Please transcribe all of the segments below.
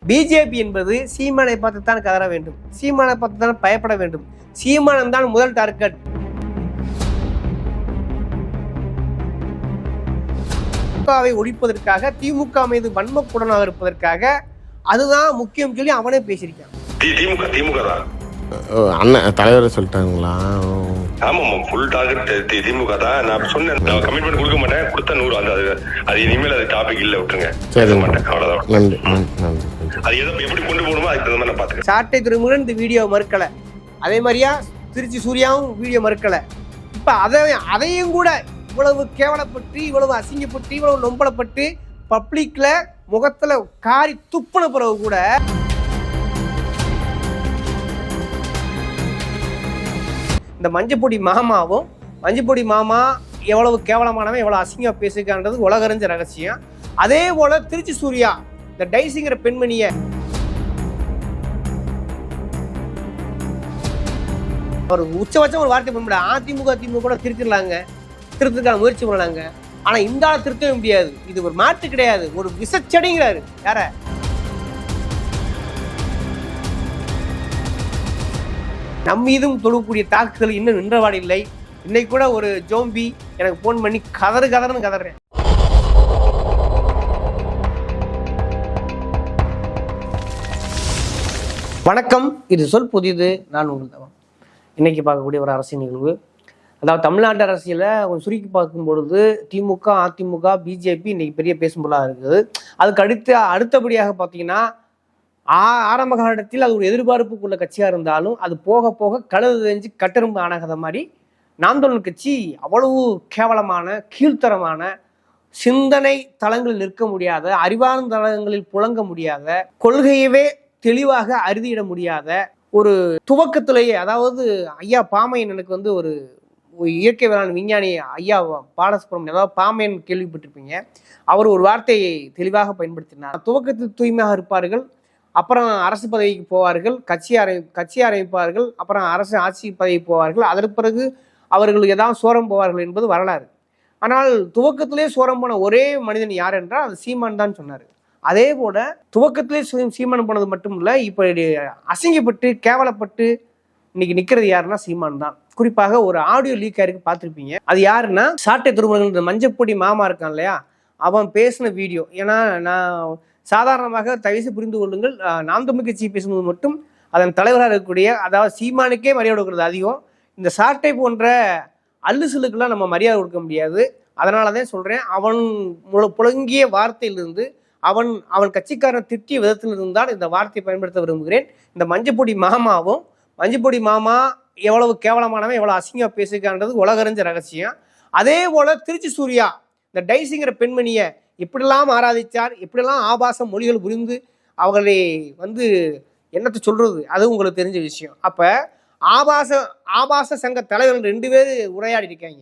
BJP என்பது சீமானை பார்த்துத்தான் கதற வேண்டும், சீமானை பார்த்துத்தான் பயப்பட வேண்டும். சீமானன் தான் முதல் டார்கெட். திமுகவை ஒழிப்பதற்காக, திமுக மீது வன்மக்குடனாக இருப்பதற்காக அதுதான் முக்கியம் சொல்லி அவனே பேசியிருக்கான். திமுக தான் அண்ணன் தலைவரை சொல்லிட்டாங்களா? ஆமாம், ஃபுல் டார்கெட் திமுக தான். நான் சொன்னேன், கமிட்மெண்ட் கொடுக்க மாட்டேன், கொடுத்தா 100. அந்த அது இனிமேல் அது டாபிக் இல்லை, விட்டுருங்க. சரி மாட்டேன், அவ்வளோதான். நன்றி. அது எதோ எப்படி கொண்டு போகணுமோ அதுக்கு தகுந்த மாதிரி நான் பார்த்துக்கேன். சாட்டை துறைமுருகன் இந்த வீடியோ மறுக்கலை, அதே மாதிரியா திருச்சி சூர்யாவும் வீடியோ மறுக்கலை. இப்போ அதையும் கூட இவ்வளவு கேவலப்பட்டு, இவ்வளவு அசிங்கப்பட்டு, இவ்வளவு நொம்பலப்பட்டு பப்ளிக்ல முகத்துல காரி துப்புன பிறகு கூட இந்த மஞ்சப்பொடி மாமா எவ்வளவு கேவலமானவன், எவ்வளவு அசிங்கமா பேசுகிறான்றது உலகறிஞ்ச ரகசியம். அதே போல திருச்சி சூர்யா இந்த டைசிங்கிற பெண்மணிய ஒரு உச்சபட்சம் ஒரு வார்த்தை பண்ண அதிமுக கூட திருத்துக்கான முயற்சி பண்ணலாங்க. ஆனா இந்த ஆளை திருத்தவே முடியாது. இது ஒரு மாற்று கிடையாது, ஒரு விசச்சடிங்கிறாரு. யார நம் மீதும் தொழக்கூடிய தாக்குதல் இன்னும் நின்றவாடு இல்லை. இன்னைக்கு கூட ஒரு ஜோம்பி எனக்கு போன் பண்ணி கதறுன்னு கதறேன். வணக்கம், இது சொல் புதியது. நான் உங்கள் தவம். இன்னைக்கு பார்க்கக்கூடிய ஒரு அரசியல் நிகழ்வு, அதாவது தமிழ்நாட்டு அரசியலை கொஞ்சம் சுருக்கி பார்க்கும் பொழுது திமுக, அதிமுக, பிஜேபி இன்னைக்கு பெரிய பேசும்பொருளாக இருக்குது. அதுக்கு அடுத்தபடியாக பார்த்தீங்கன்னா ஆரம்ப காலத்தில் அது ஒரு எதிர்பார்ப்புக்குள்ள கட்சியாக இருந்தாலும் அது போக போக கழுது தெரிஞ்சு கட்டெரும்பு ஆனகத மாதிரி நாம் தமிழர் கட்சி அவ்வளவு கேவலமான, கீழ்த்தரமான, சிந்தனை தளங்களில் நிற்க முடியாத, அறிவார்ந்த தளங்களில் புழங்க முடியாத, கொள்கையவே தெளிவாக அறுதியிட முடியாத ஒரு துவக்கத்திலேயே, அதாவது ஐயா பாமையனுக்கு வந்து ஒரு இயற்கை வேளாண் விஞ்ஞானி ஐயா பாலசுப்ரமணியம், அதாவது பாமையன் கேள்விப்பட்டிருப்பீங்க. அவர் ஒரு வார்த்தையை தெளிவாக பயன்படுத்தினார். துவக்கத்தில் தூய்மையாக இருப்பார்கள், அப்புறம் அரசு பதவிக்கு போவார்கள், கட்சி ஆரம்பிப்பார்கள், அப்புறம் அரசு ஆட்சி பதவிக்கு போவார்கள், அதற்கு பிறகு அவர்கள் ஏதாவது சோரம் போவார்கள் என்பது வரலாறு. ஆனால் துவக்கத்திலே சோரம் போன ஒரே மனிதன் யார் என்றால் அது சீமான் தான் சொன்னார். அதே போல துவக்கத்திலே சீமான் போனது மட்டும் இல்லை, இப்படி அசிங்கப்பட்டு கேவலப்பட்டு இன்னைக்கு நிற்கிறது யாருன்னா சீமான் தான். குறிப்பாக ஒரு ஆடியோ லீக் ஆயிருக்கு, பார்த்துருப்பீங்க. அது யாருன்னா சாட்டை துறைமுருகன் மஞ்சப்பொடி மாமா இருக்கான் இல்லையா, அவன் பேசின வீடியோ. ஏன்னா நான் சாதாரணமாக தயவுசு புரிந்து கொள்ளுங்கள், நாம் தமிழ் கட்சி பேசும்போது மட்டும் அதன் தலைவராக இருக்கக்கூடிய, அதாவது சீமானுக்கே மரியாதை கொடுக்குறது அதிகம். இந்த சாட்டை போன்ற அல்லுசலுக்கெல்லாம் நம்ம மரியாதை கொடுக்க முடியாது. அதனால தான் சொல்கிறேன், அவன் புழங்கிய வார்த்தையிலிருந்து, அவன் கட்சிக்காரன் திட்டிய விதத்தில் இருந்தால் இந்த வார்த்தையை பயன்படுத்த விரும்புகிறேன். இந்த மஞ்சப்பொடி மாமா எவ்வளவு கேவலமானவன், எவ்வளவு அசிங்கமா பேசுகிறான்றது உலகறிஞ்ச ரகசியம். அதே போல திருச்சி சூர்யா இந்த டைசிங்கிற பெண்மணியை எப்படிலாம் ஆராதிச்சார், எப்படிலாம் ஆபாச மொழிகள் புரிந்து அவர்களை வந்து என்னத்தை சொல்றது, அது உங்களுக்கு தெரிஞ்ச விஷயம். அப்ப ஆபாச சங்க தலைவர்கள் 2 பேர் உரையாடி இருக்காங்க.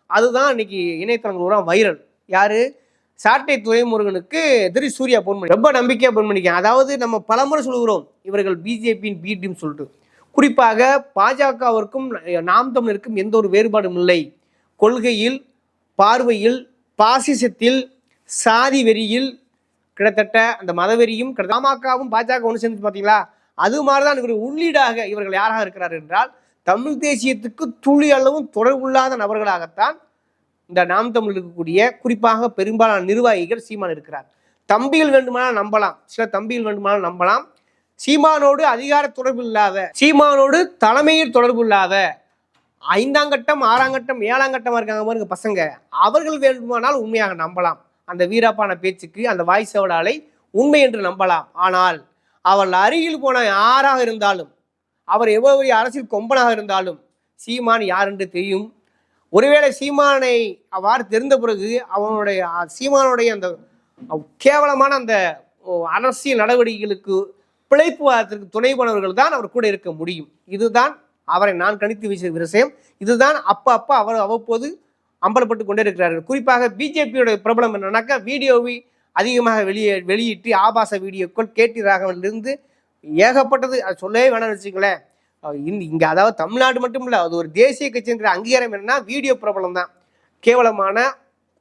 அதுதான் இன்னைக்கு இணையதளங்கள் வைரல். யாரு? சாட்டை துரைமுருகனுக்கு திருச்சி சூர்யா போன் பண்ணி ரொம்ப நம்பிக்கையா போன் பண்ணிக்காங்க. அதாவது நம்ம பலமுறை சொல்லுகிறோம், இவர்கள் பிஜேபியின் பி டீம் சொல்லிட்டு. குறிப்பாக பாஜகவிற்கும் நாம் தமிழருக்கும் எந்த ஒரு வேறுபாடும் இல்லை. கொள்கையில், பார்வையில், பாசிசத்தில், சாதி வெறியில், கிட்டத்தட்ட அந்த மதவெறியும் பாமகவும் பாஜக ஒன்று சேர்ந்து பார்த்தீங்களா, அது மாதிரிதான் இவர்கள் உள்ளீடாக இவர்கள் யாராக இருக்கிறார் என்றால் தமிழ் தேசியத்துக்கு துளி அளவும் தொடர்புள்ளாத நபர்களாகத்தான் இந்த நாம் தமிழ் இருக்கக்கூடிய குறிப்பாக பெரும்பாலான நிர்வாகிகள் சீமான் இருக்கிறார். தம்பிகள் வேண்டுமானால் நம்பலாம், சில தம்பிகள் வேண்டுமானால் நம்பலாம். சீமானோடு அதிகார தொடர்பு இல்லாத, சீமானோடு தலைமையில் தொடர்பு இல்லாத 5ஆம் கட்டம், 6ஆம் கட்டம், 7ஆம் கட்டமாக இருக்காங்க பாருங்க பசங்க, அவர்கள் வேண்டுமானால் உண்மையாக நம்பலாம். அந்த வீராப்பான பேச்சுக்கு, அந்த வாய்ஸ் அவடாலை உண்மை என்று நம்பலாம். ஆனால் அவள் அருகில் போன யாராக இருந்தாலும், அவர் எவ்வளவு அரசியல் கொம்பனாக இருந்தாலும் சீமான் யார் என்று தெரியும். ஒருவேளை சீமானை அவ்வாறு தெரிந்த பிறகு சீமானுடைய அந்த கேவலமான அந்த அரசியல் நடவடிக்கைகளுக்கு பிழைப்புவாதத்திற்கு துணை போனவர்கள் தான் அவர் கூட இருக்க முடியும். இதுதான் அவரை நான் கணித்து வீசிய விஷயம். இதுதான் அப்ப அவர் அவ்வப்போது அம்பலப்பட்டு கொண்டே இருக்கிறார்கள். குறிப்பாக பிஜேபியோட பிரபலம் என்னன்னாக்கா, வீடியோவை அதிகமாக வெளியிட்டு ஆபாச வீடியோக்கள் கேடி ராகவனிலிருந்து ஏகப்பட்டது, அது சொல்லவே வேணாம்னு வச்சுங்களேன். இங்கே அதாவது தமிழ்நாடு மட்டும் இல்லை, அது ஒரு தேசிய கட்சிங்கிற அங்கீகாரம் என்னன்னா வீடியோ பிரபலம் தான். கேவலமான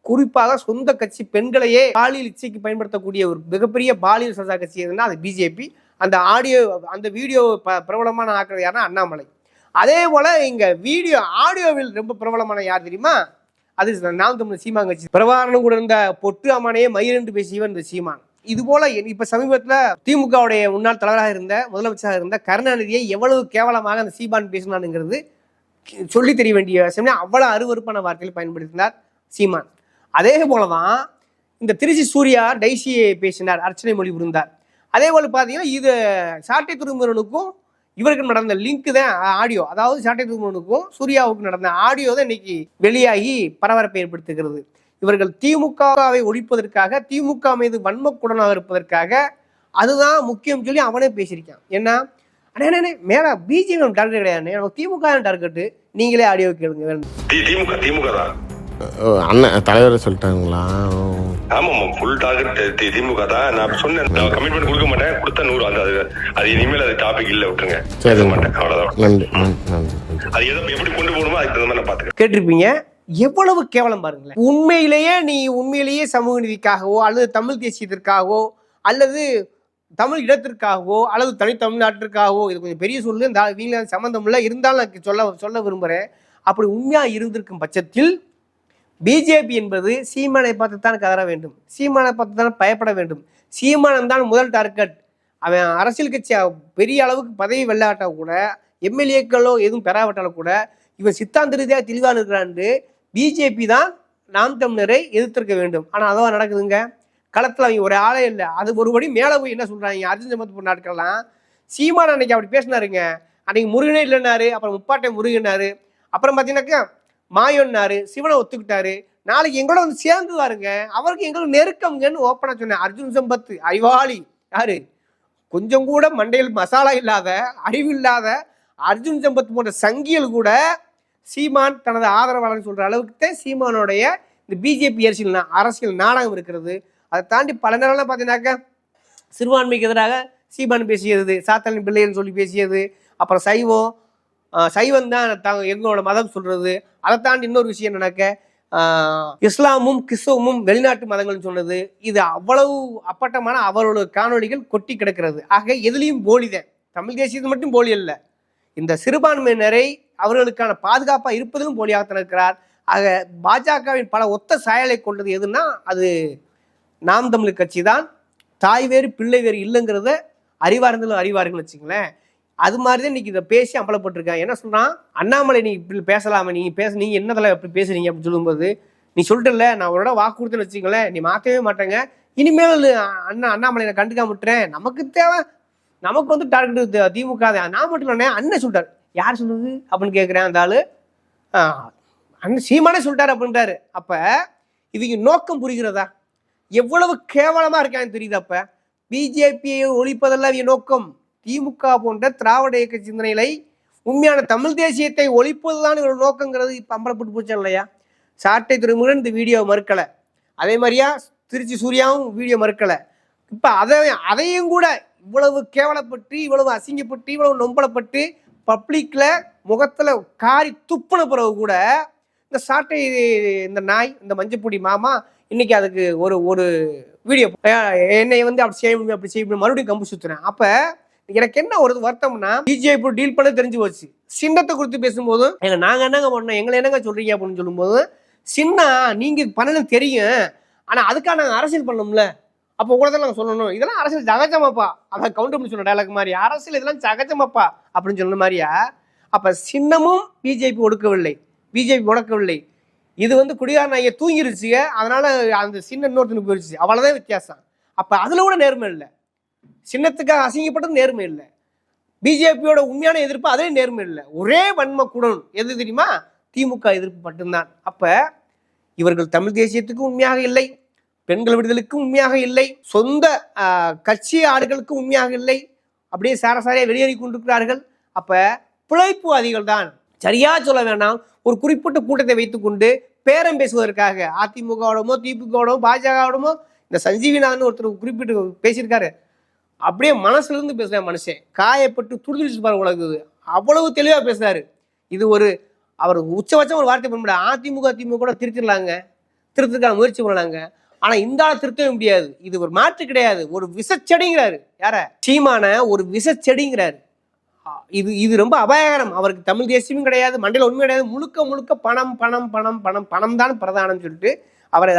குறிப்பாக சொந்த கட்சி பெண்களையே பாலியல் இச்சைக்கு பயன்படுத்தக்கூடிய ஒரு மிகப்பெரிய பாலியல் சஜா கட்சி எதுனா அது பிஜேபி. அந்த வீடியோ பிரபலமான ஆக்கிறது யாருன்னா அண்ணாமலை. அதே போல இங்க ஆடியோவில் ரொம்ப பிரபலமான யார் தெரியுமா? அது நாம் தமிழ் சீமான் கட்சி. பிரபாகரனும் கூட இருந்த பொட்டு அம்மானையே மயிரென்று பேசியவன் இந்த சீமான். இது போல இப்ப சமீபத்துல திமுகவுடைய முன்னாள் தலைவராக இருந்த முதலமைச்சராக இருந்த கருணாநிதியை எவ்வளவு கேவலமாக அந்த சீமான் பேசினானுங்கிறது சொல்லி தெரிய வேண்டிய விஷயம். அவ்வளவு அருவருப்பான வார்த்தையில் பயன்படுத்தினார் சீமான். அதே போலதான் இந்த திருச்சி சூர்யா டைசியை பேசினார், அர்ச்சனை மொழி புரிந்தார். அதே போல பாத்தீங்கன்னா இது சாட்டை துறைமுருகனுக்கும் இவருக்கு நடந்த லிங்க் தான் ஆடியோ. அதாவது சாட்டை துறைமுருகனுக்கும் சூர்யாவுக்கும் நடந்த ஆடியோ தான் இன்னைக்கு வெளியாகி பரபரப்பை ஏற்படுத்துகிறது. இவர்கள் திமுகவை ஒழிப்பதற்காக, திமுக மீது வன்மக்குடனாக இருப்பதற்காக அதுதான் முக்கியம் சொல்லி அவனே பேசியிருக்கான். ஏன்னா அண்ணே மேல பிஜேபி டார்கெட் கிடையாது, திமுக டார்கெட். நீங்களே ஆடியோ கேளுங்க. திமுக தான் அண்ணன் தலைவர் சொல்லிட்டாங்களா? ஆமா ஃபுல் டார்கெட் திமுக தான். நான் சொன்னேன் கமிட்மெண்ட் கொடுக்க மாட்டேன், கொடுத்த 100 அது இனிமேல் அது டாபிக் இல்ல, விட்டுருங்க. சரி மாட்டேன், அவ்வளவுதான். நன்றி. அது எப்படி கொண்டு போகணுமோ அதுக்கு தகுந்த மாதிரி நான் பாத்துக்கிறேன். கேட்டிருப்பீங்க எவ்வளவு கேவலம் பாருங்களேன். உண்மையிலேயே சமூக நீதிக்காகவோ அல்லது தமிழ் தேசியத்திற்காகவோ அல்லது தமிழ் இடத்திற்காகவோ அல்லது தனித்தமிழ்நாட்டிற்காகவோ, இது கொஞ்சம் பெரிய சொல்லு, இந்த சம்பந்தம் இல்லை, இருந்தாலும் நான் சொல்ல விரும்புகிறேன். அப்படி உண்மையா இருந்திருக்கும் பட்சத்தில் பிஜேபி என்பது சீமானை பார்த்துத்தான் கதற வேண்டும், சீமானை பார்த்துத்தான் பயப்பட வேண்டும். சீமானன் தான் முதல் டார்கெட். அவன் அரசியல் கட்சி பெரிய அளவுக்கு பதவி வெள்ளாட்டா கூட, எம்எல்ஏக்களோ எதுவும் பெறாவிட்டாலும் கூட இவன் சித்தாந்த ரீதியாக தெளிவாக இருக்கிறான்னு பிஜேபி தான் நாம் தமிழரை எதிர்த்திருக்க வேண்டும். ஆனால் அதான் நடக்குதுங்க. களத்தில் அவங்க ஒரு ஆளே இல்லை. அது ஒருபடி மேலே போய் என்ன சொல்கிறாங்க, அர்ஜுன் சம்பத் நாட்கள்லாம் சீமான் அன்னைக்கு அப்படி பேசினாருங்க. அன்னைக்கு முருகனே இல்லைன்னாரு, அப்புறம் முப்பாட்டை முருகனாரு, அப்புறம் பார்த்தீங்கன்னாக்கா மாயோன்னாரு, சிவனை ஒத்துக்கிட்டாரு. நாளைக்கு எங்களோட வந்து சேர்ந்துவாருங்க, அவருக்கு எங்களுக்கு நெருக்கம்ங்கன்னு ஓப்பனாக சொன்னேன். அர்ஜுன் சம்பத் அறிவாளி யாரு, கொஞ்சம் கூட மண்டையில் மசாலா இல்லாத அறிவில்லாத அர்ஜுன் சம்பத் போன்ற சங்கியல் கூட சீமான் தனது ஆதரவாளர் சொல்ற அளவுக்கு தான் சீமானோடைய இந்த பிஜேபி அரசியல் நாடகம் இருக்கிறது. அதை தாண்டி பல நேரம்லாம் பார்த்தீங்கன்னாக்கா சிறுபான்மைக்கு எதிராக சீமான் பேசியது, சாத்தானின் பிள்ளைன்னு சொல்லி பேசியது, அப்புறம் சைவம் தான் எங்களோட மதம் சொல்றது. அதை தாண்டி இன்னொரு விஷயம் என்னன்னாக்க இஸ்லாமும் கிறிஸ்தவமும் வெளிநாட்டு மதங்கள்னு சொன்னது. இது அவ்வளவு அப்பட்டமான அவரோட காணொலிகள் கொட்டி கிடக்கிறது. ஆக எதுலேயும் போலிதான், தமிழ் தேசியது மட்டும் போலி அல்ல, இந்த சிறுபான்மையினரை அவர்களுக்கான பாதுகாப்பாக இருப்பதிலும் போலியாகத்தான் இருக்கிறார். ஆக பாஜகவின் பல ஒத்த சாயலை கொண்டது எதுன்னா அது நாம் தமிழ் கட்சி தான். தாய் வேறு பிள்ளை வேறு இல்லைங்கிறத அறிவார்கள் வச்சுங்களேன். அது மாதிரி தான் இன்னைக்கு இதை பேசி அம்பலப்பட்டிருக்காங்க. என்ன சொல்றான், அண்ணாமலை நீ இப்படி பேசலாமா, நீங்க என்னதில் எப்படி பேசுறீங்க அப்படின்னு சொல்லும்போது, நீ சொல்லிட்டல நான் ஒரு இடம் வாக்கு கொடுத்தேன்னு வச்சுங்களேன், நீ மாற்றவே மாட்டேங்க, இனிமேல் அண்ணாமலை நான் கண்டுக்காம விட்டுறேன், நமக்கு தேவை, நமக்கு வந்து டார்கெட் திமுக தான். நான் மட்டும் இல்லைண்ணே அண்ணன் சொல்லிட்டாரு. யார் சொல்லுது அப்படின்னு கேட்குறேன். அந்த ஆளு அண்ணன் சீமானே சொல்லிட்டாரு அப்படின்ட்டாரு. அப்ப இவங்க நோக்கம் புரிகிறதா, எவ்வளவு கேவலமா இருக்கான்னு தெரியுது. அப்ப பிஜேபியை ஒழிப்பதெல்லாம் இவங்க நோக்கம். திமுக போன்ற திராவிட இயக்க சிந்தனைகளை, உண்மையான தமிழ் தேசியத்தை ஒழிப்பதுதான் இவரோட நோக்கங்கிறது இப்ப அம்பலப்பட்டு போச்சா இல்லையா? சாட்டை துறைமுருகன் இந்த வீடியோ மறுக்கலை, அதே மாதிரியா திருச்சி சூர்யாவும் வீடியோ மறுக்கலை. இப்ப அதையும் கூட இவ்வளவு கேவலப்பட்டு, இவ்வளவு அசிங்கப்பட்டு, இவ்வளவு நொம்பலப்பட்டு பப்ளிக்ல முகத்துல காரி துப்புன பிறகு கூட இந்த சாட்டை இந்த நாய் இந்த மஞ்சப்பொடி மாமா இன்னைக்கு அதுக்கு ஒரு வீடியோ என்னை வந்து அப்படி செய்ய முடியும் அப்படி செய்ய முடியும் மறுபடியும் கம்பு சுத்துறேன். அப்ப எனக்கு என்ன ஒரு வருத்தம்னா, பிஜேபி டீல் பண்ண தெரிஞ்சு போச்சு. சின்னத்தை குறித்து பேசும்போது நாங்க என்னங்க பண்ணோம், எங்களை என்னங்க சொல்றீங்க அப்படின்னு சொல்லும்போது, சின்ன நீங்க பண்ணணும் தெரியும், ஆனா அதுக்காக நாங்க அரசியல் பண்ணோம்ல, அப்போ கூட தான் நாங்கள் சொல்லணும் இதெல்லாம் அரசியல் சகஜமாப்பா. அதான் கவுண்டர் சொன்ன டைலாக் மாதிரி, அரசியல் இதெல்லாம் சகஜமாப்பா அப்படின்னு சொன்ன மாதிரியா. அப்ப சின்னமும் பிஜேபி ஒடுக்கவில்லை, பிஜேபி முடக்கவில்லை. இது வந்து குடிகார நாயை தூங்கிருச்சு, அதனால அந்த சின்ன இன்னொருத்தனுக்கு போயிடுச்சு, அவ்வளவுதான் வித்தியாசம். அப்ப அதுல கூட நேர்மை இல்லை, சின்னத்துக்காக அசிங்கப்பட்டது நேர்மை இல்லை, பிஜேபியோட உண்மையான எதிர்ப்பு அதே நேர்மை இல்லை. ஒரே வன்ம குடன் எது தெரியுமா, திமுக எதிர்ப்பு மட்டும்தான். அப்ப இவர்கள் தமிழ் தேசியத்துக்கு உண்மையாக இல்லை, பெண்கள் விடுதலுக்கு உண்மையாக இல்லை, சொந்த கட்சி ஆடுகளுக்கு உண்மையாக இல்லை, அப்படியே சாரசாரியா வெளியேறி கொண்டிருக்கிறார்கள். அப்ப பிழைப்புவாதிகள் தான். சரியா சொல்ல வேண்டாம், ஒரு குறிப்பிட்ட கூட்டத்தை வைத்துக்கொண்டு பேரம் பேசுவதற்காக அதிமுகவோடமோ திமுகவோடமோ பாஜகவோடமோ இந்த சஞ்சீவிநாதன் ஒருத்தர் குறிப்பிட்டு பேசியிருக்காரு. அப்படியே மனசுல இருந்து பேசுற மனுஷன், காயப்பட்டு துடிதுடிச்சு பாரு உலகுது, அவ்வளவு தெளிவா பேசுறாரு. இது அவர் உச்சபட்சம் ஒரு வார்த்தை பண்ண முடியாது. அதிமுக திமுக கூட திருத்திடலாங்க, திருத்தத்துக்கான முயற்சி பண்ணலாங்க. ஆனா இந்த ஆளை திருத்தவே முடியாது. இது ஒரு மாற்று கிடையாது, ஒரு விஷச்செடிங்கிறாரு. யார? சீமான ஒரு விஷச்செடிங்கிறாரு. இது ரொம்ப அபாயகரம். அவருக்கு தமிழ் தேசியமும் கிடையாது, மண்டையில் உண்மை கிடையாது. முழுக்க முழுக்க பணம் பணம் பணம் பணம் பணம் தான் பிரதானம் சொல்லிட்டு அவரை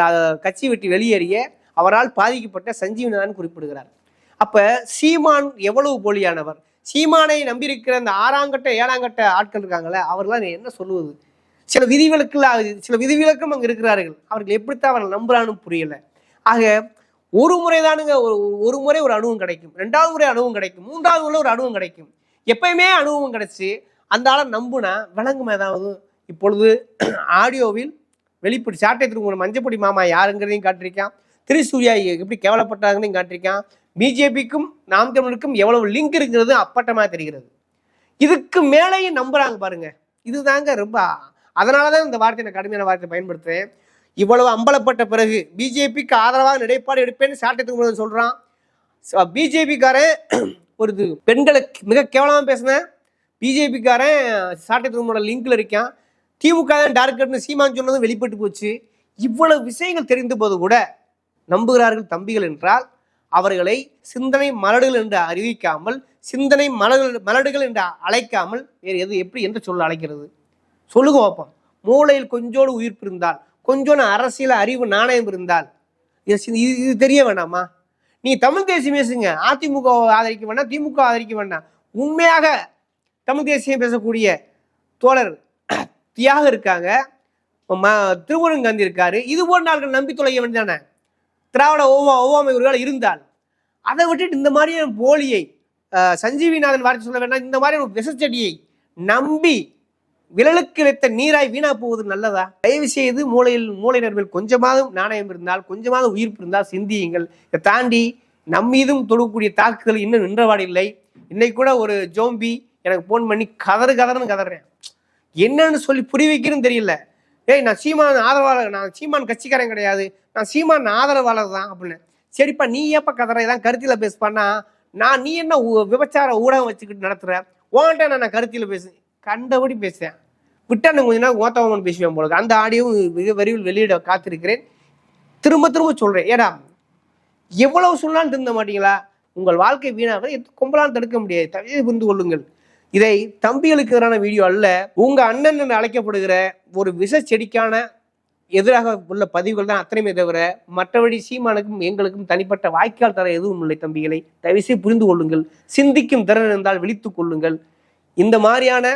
கட்சி விட்டு வெளியேறிய அவரால் பாதிக்கப்பட்ட சஞ்சீவன் குறிப்பிடுகிறார். அப்ப சீமான் எவ்வளவு போலியானவர். சீமானை நம்பியிருக்கிற அந்த 6ஆம் கட்ட 7ஆம் கட்ட ஆட்கள் இருக்காங்களே, அவர்களாம் என்ன சொல்லுவது? சில விதிவிலக்கும் அங்கே இருக்கிறார்கள். அவர்கள் எப்படித்தான் அவர்கள் நம்புறான்னு புரியல. ஆக ஒரு முறை தானுங்க, ஒரு முறை ஒரு அனுபவம் கிடைக்கும், 2வது முறை அனுபவம் கிடைக்கும், 3வது முறை ஒரு அனுபவம் கிடைக்கும். எப்பயுமே அனுபவம் கிடைச்சி அந்த ஆளை நம்புனா விளங்குமா ஏதாவது? இப்பொழுது ஆடியோவில் வெளிப்படி சாட்டை திரும்ப மஞ்சப்பொடி மாமா யாருங்கிறதையும் காட்டிருக்கான், திரிசூர்யா எப்படி கேவலப்பட்டாங்கன்னு காட்டிருக்கான், பிஜேபிக்கும் நாம் தமிழருக்கும் எவ்வளவு லிங்க் இருக்கிறது அப்பட்டமா தெரிகிறது. இதுக்கு மேலேயும் நம்புறாங்க பாருங்க. இதுதாங்க ரொம்ப, அதனாலதான் இந்த வார்த்தை நான் கடுமையான வார்த்தை பயன்படுத்துறேன். இவ்வளவு அம்பலப்பட்ட பிறகு பிஜேபிக்கு ஆதரவாக நிலைப்பாடு எடுப்பேன்னு சாட்டை திரும்ப சொல்றான். பிஜேபிக்காரன் ஒரு பெண்களுக்கு மிக கேவலமா பேசின பிஜேபிக்காரன் சாட்டை திருமணோட லிங்க்ல இருக்கான். திமுக தான் டார்கெட்னு சீமான் சொன்னதும் வெளிப்பட்டு போச்சு. இவ்வளவு விஷயங்கள் தெரிந்த போது கூட நம்புகிறார்கள் தம்பிகள் என்றால் அவர்களை சிந்தனை மலடுகள் என்று அறிவிக்காமல், சிந்தனை மலடுகள் என்று அழைக்காமல் வேறு எப்படி எந்த சொல்ல அழைக்கிறது? சொல்லுங்க பார்ப்போம். மூளையில் கொஞ்சோடு உயிர்ப்பு இருந்தால், கொஞ்சோடு அரசியல் அறிவு நாணயம் இருந்தால் இது தெரிய வேண்டாமா? நீ தமிழ் தேசியம் பேசுங்க, அதிமுக ஆதரிக்க வேண்டாம், திமுக ஆதரிக்க வேண்டாம். உண்மையாக தமிழ் தேசியம் பேசக்கூடிய தோழர் தியாக இருக்காங்க, திருமுருகன் இருக்காரு. இது போன்ற நாட்கள் நம்பி தொலைய வேண்டியதானே? திராவிட ஓவாமை ஒரு வேளை இருந்தால் அதை விட்டுட்டு இந்த மாதிரியான போலியை சஞ்சீவிநாதன் வார்த்தை சொல்ல வேண்டாம், இந்த மாதிரி ஒரு விஷச்செடியை நம்பி விரலுக்கு இழைத்த நீராய் வீணா போவது நல்லதா? தயவு செய்து மூளை நரம்பில் கொஞ்சமாவது நாணயம் இருந்தால், கொஞ்சமாவது உயிர்ப்பு இருந்தால் சிந்தியுங்கள். இதை தாண்டி நம்மீதும் தொடுக்கக்கூடிய தாக்குதல் இன்னும் நின்றவாடில்லை. இன்னைக்கு கூட ஒரு ஜோம்பி எனக்கு போன் பண்ணி கதறுன்னு கதறேன். என்னன்னு சொல்லி புரிய வைக்கிறேன்னு தெரியல. நான் சீமான் ஆதரவாளர், நான் சீமான் கட்சிக்காரன் கிடையாது, நான் சீமான் ஆதரவாளர் தான் அப்படின்னு. சரிப்பா, நீ ஏப்பா கதற? இதான் கருத்தில பேசுப்பான்னா நீ என்ன விபச்சார ஊடகம் வச்சுக்கிட்டு நடத்துற? உன்கிட்ட நான் கருத்தில பேசு, கண்டபடி பேசுறேன். விட்டானு கொஞ்ச நாள் ஓத்தவன் பேசுவேன் போல. அந்த ஆடியோவும் மிக விரைவில் வெளியிட காத்திருக்கிறேன். திரும்ப சொல்றேன். ஏடா எவ்வளவு சொன்னாலும் திருந்த மாட்டீங்களா? உங்கள் வாழ்க்கை வீணாக கொம்பலான்னு தடுக்க முடியாது. தவிர புரிந்து கொள்ளுங்கள். இதை தம்பிகளுக்கு எதிரான வீடியோ அல்ல, உங்க அண்ணன் என்று அழைக்கப்படுகிற ஒரு விஷ செடிக்கான எதிராக உள்ள பதிவுகள் தான் அத்தனையுமே தவிர மற்றபடி சீமானுக்கும் எங்களுக்கும் தனிப்பட்ட வாய்க்கால் தர எதுவும் இல்லை. தம்பிகளை தயவுசெய்து புரிந்து கொள்ளுங்கள். சிந்திக்கும் திறன் இருந்தால் விழித்துக் கொள்ளுங்கள். இந்த மாதிரியான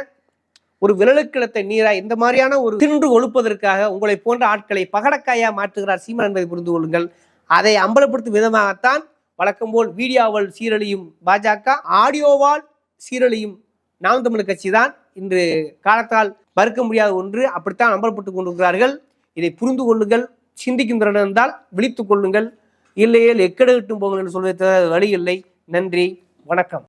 ஒரு விரலுக்கிழத்த நீராய், இந்த மாதிரியான ஒரு தின்று ஒழுப்பதற்காக உங்களை போன்ற ஆட்களை பகடக்காயா மாற்றுகிறார் சீமான் என்பதை புரிந்து கொள்ளுங்கள். அதை அம்பலப்படுத்தும் விதமாகத்தான் வழக்கம் போல் வீடியோவால் சீரழியும் பாஜக, ஆடியோவால் சீரழியும் நாம் தமிழர் கட்சி தான் இன்று காலத்தால் மறுக்க முடியாத ஒன்று. அப்படித்தான் அம்பலப்பட்டுக் கொண்டிருக்கிறார்கள். இதை புரிந்து கொள்ளுங்கள். சிந்திக்கும் திறன் இருந்தால் விழித்துக் கொள்ளுங்கள். இல்லையே எக்கடகட்டும் போங்கள் என்று சொல்வதற்கு வழி இல்லை. நன்றி, வணக்கம்.